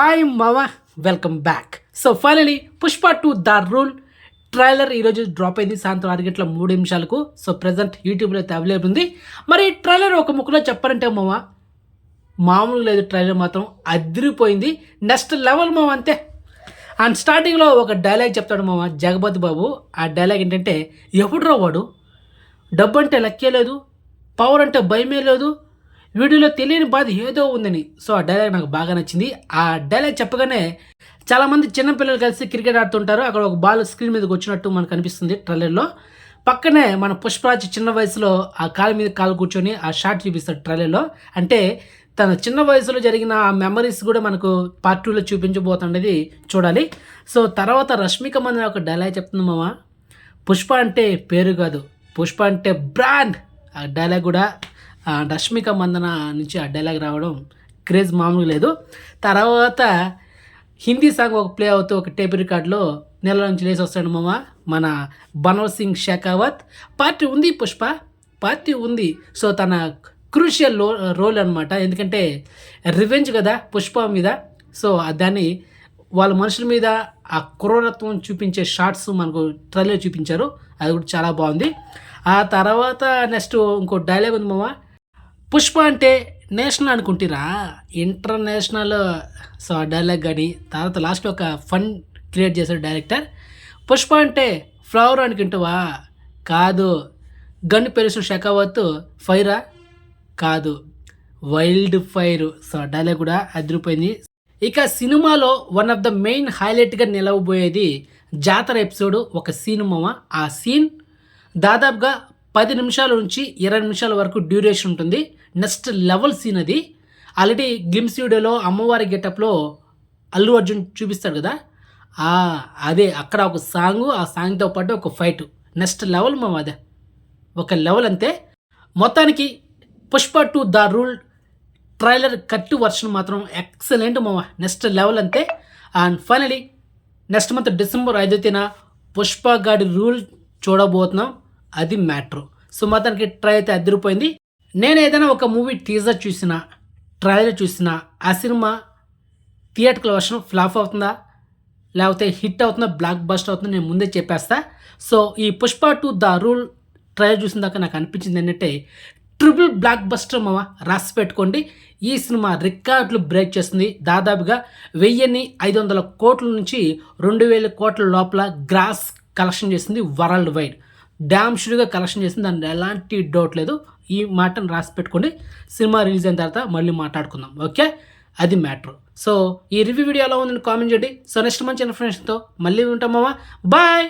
Hi మావా, welcome back. So finally Pushpa 2 the rule trailer ఈరోజు drop అయింది సాయంత్రం 6:03. సో ప్రజెంట్ యూట్యూబ్లో అయితే అవైలబుల్ ఉంది. మరి ట్రైలర్ ఒక ముక్కలో చెప్పాలంటే మావా మామూలు లేదు, ట్రైలర్ మాత్రం అదిరిపోయింది. నెక్స్ట్ లెవెల్ మావా అంతే. అండ్ స్టార్టింగ్లో ఒక డైలాగ్ చెప్తాడు మావా జగపతి బాబు. ఆ డైలాగ్ ఏంటంటే, ఎప్పుడురా వాడు డబ్బు అంటే లెక్కే లేదు, పవర్ అంటే భయమే లేదు, వీడియోలో తెలియని బాధ ఏదో ఉందని. సో ఆ డైలాగ్ నాకు బాగా నచ్చింది. ఆ డైలాగ్ చెప్పగానే చాలామంది చిన్నపిల్లలు కలిసి క్రికెట్ ఆడుతుంటారు, అక్కడ ఒక బాల్ స్క్రీన్ మీదకి వచ్చినట్టు మనకు అనిపిస్తుంది ట్రైలర్లో. పక్కనే మన పుష్పరాజ్ చిన్న వయసులో ఆ కాలు మీద కాలు కూర్చొని ఆ షాట్ చూపిస్తాడు ట్రైలర్లో. అంటే తన చిన్న వయసులో జరిగిన ఆ మెమరీస్ కూడా మనకు పార్ట్ 2లో చూపించబోతుండేది చూడాలి. సో తర్వాత రష్మిక మందన ఒక డైలాగ్ చెప్తుంది మామ, పుష్ప అంటే పేరు కాదు, పుష్ప అంటే బ్రాండ్. ఆ డైలాగ్ కూడా రష్మిక మందన నుంచి ఆ డైలాగ్ రావడం క్రేజ్ మామూలు లేదు. తర్వాత హిందీ సాంగ్ ఒక ప్లే అవుతూ ఒక టేప్ రికార్డులో నెల నుంచి లేచి వస్తాడు మామ మన బనవర్ సింగ్ షెకావత్. పార్టీ ఉంది, పుష్ప పార్టీ ఉంది. సో తన క్రూషియల్ రోల్ అనమాట, ఎందుకంటే రివెంజ్ కదా పుష్ప మీద. సో దాన్ని వాళ్ళ మనుషుల మీద ఆ క్రూరత్వం చూపించే షార్ట్స్ మనకు ట్రైలర్ చూపించారు, అది కూడా చాలా బాగుంది. ఆ తర్వాత నెక్స్ట్ ఇంకో డైలాగ్ ఉంది మామ, పుష్ప అంటే నేషనల్ అనుకుంటారా, ఇంటర్నేషనల్. సో ఆ డైలాగ్ కానీ తర్వాత లాస్ట్లో ఒక ఫన్ క్రియేట్ చేశాడు డైరెక్టర్. పుష్ప అంటే ఫ్లవర్ అనుకుంటావా, కాదు. గన్ పెరుసు షెకావత్ ఫైరా, కాదు, వైల్డ్ ఫైర్. సో ఆ డైలాగ్ కూడా అదిరిపోయింది. ఇక సినిమాలో వన్ ఆఫ్ ద మెయిన్ హైలైట్గా నిలవబోయేది జాతర ఎపిసోడ్ ఒక సీన్ మామ. ఆ సీన్ దాదాపుగా 10 నిమిషాల నుంచి 20 నిమిషాల వరకు డ్యూరేషన్ ఉంటుంది. నెక్స్ట్ లెవెల్ సీన్ అది. ఆల్రెడీ గ్లిమ్స్ వీడియోలో అమ్మవారి గెటప్లో అల్లు అర్జున్ చూపిస్తాడు కదా, అదే అక్కడ ఒక సాంగ్, ఆ సాంగ్తో పాటు ఒక ఫైట్. నెక్స్ట్ లెవెల్ మామ, అదే ఒక లెవెల్ అంతే. మొత్తానికి Pushpa 2 the rule trailer cut version మాత్రం ఎక్సలెంట్ మామ, నెక్స్ట్ లెవెల్ అంతే. And finally next month December 5న పుష్ప గాడి రూల్ చూడబోతున్నాం, అది మ్యాటర్. సో మొత్తానికి ట్రై అయితే అదిరిపోయింది. నేను ఏదైనా ఒక మూవీ టీజర్ చూసినా ట్రైలర్ చూసినా ఆ సినిమా థియేటర్ల వర్షన్ ఫ్లాప్ అవుతుందా లేకపోతే హిట్ అవుతుందా బ్లాక్ బస్టర్ అవుతుందా నేను ముందే చెప్పేస్తా. సో ఈ పుష్ప 2 ద రూల్ ట్రైలర్ చూసిన దాకా నాకు అనిపించింది ఏంటంటే ట్రిపుల్ బ్లాక్ బస్టర్ మామ, రాసి పెట్టుకోండి. ఈ సినిమా రికార్డులు బ్రేక్ చేస్తుంది. దాదాపుగా 1500 కోట్ల నుంచి 2000 కోట్ల లోపల గ్రాస్ కలెక్షన్ చేసింది వరల్డ్ వైడ్. డ్యామ్ షూర్గా కలెక్షన్ చేసింది, దాంట్లో ఎలాంటి డౌట్ లేదు. ఈ మాటను రాసి పెట్టుకోండి. సినిమా రిలీజ్ అయిన తర్వాత మళ్ళీ మాట్లాడుకుందాం, ఓకే? అది మ్యాటర్. సో ఈ రివ్యూ వీడియో ఎలా ఉందని కామెంట్ చేయండి. సో నెక్స్ట్ మంచి ఇన్ఫర్మేషన్తో మళ్ళీ ఉంటాం మామ, బాయ్.